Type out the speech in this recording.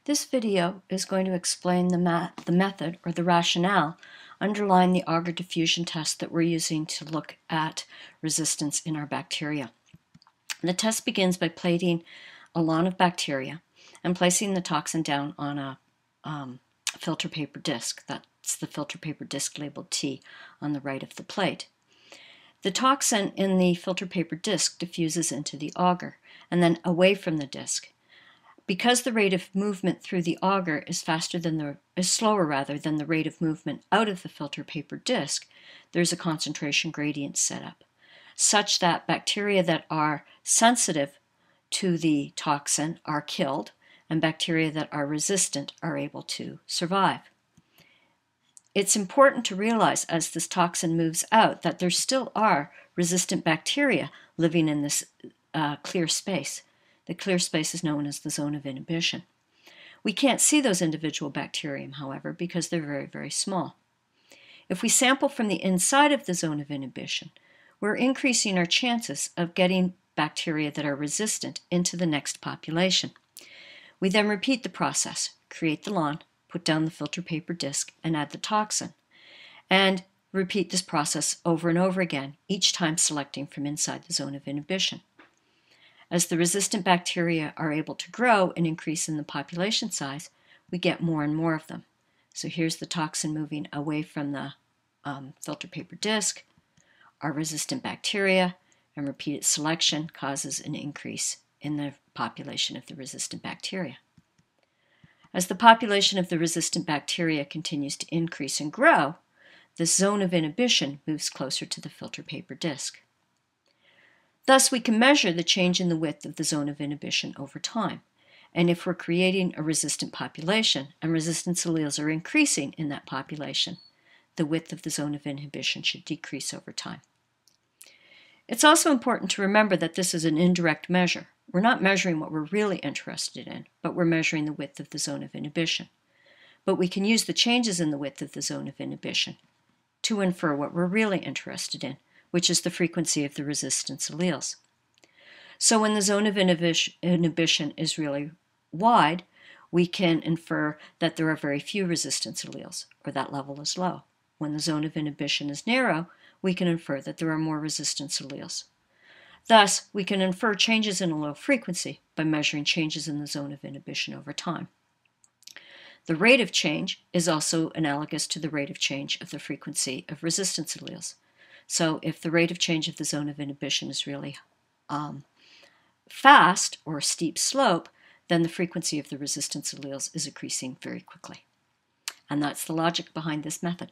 This video is going to explain the method or the rationale underlying the Agar diffusion test that we're using to look at resistance in our bacteria. The test begins by plating a lawn of bacteria and placing the toxin down on a filter paper disc. That's the filter paper disc labeled T on the right of the plate. The toxin in the filter paper disc diffuses into the agar and then away from the disc. Because the rate of movement through the agar is slower than the rate of movement out of the filter paper disc, there's a concentration gradient set up, such that bacteria that are sensitive to the toxin are killed, and bacteria that are resistant are able to survive. It's important to realize as this toxin moves out that there still are resistant bacteria living in this clear space. The clear space is known as the zone of inhibition. We can't see those individual bacterium, however, because they're very, very small. If we sample from the inside of the zone of inhibition, we're increasing our chances of getting bacteria that are resistant into the next population. We then repeat the process, create the lawn, put down the filter paper disc, and add the toxin, and repeat this process over and over again, each time selecting from inside the zone of inhibition. As the resistant bacteria are able to grow and increase in the population size, we get more and more of them. So here's the toxin moving away from the filter paper disc. Our resistant bacteria and repeated selection causes an increase in the population of the resistant bacteria. As the population of the resistant bacteria continues to increase and grow, the zone of inhibition moves closer to the filter paper disc. Thus, we can measure the change in the width of the zone of inhibition over time. And if we're creating a resistant population and resistance alleles are increasing in that population, the width of the zone of inhibition should decrease over time. It's also important to remember that this is an indirect measure. We're not measuring what we're really interested in, but we're measuring the width of the zone of inhibition. But we can use the changes in the width of the zone of inhibition to infer what we're really interested in, which is the frequency of the resistance alleles. So when the zone of inhibition is really wide, we can infer that there are very few resistance alleles, or that level is low. When the zone of inhibition is narrow, we can infer that there are more resistance alleles. Thus, we can infer changes in a low frequency by measuring changes in the zone of inhibition over time. The rate of change is also analogous to the rate of change of the frequency of resistance alleles. So if the rate of change of the zone of inhibition is really fast or a steep slope, then the frequency of the resistance alleles is increasing very quickly. And that's the logic behind this method.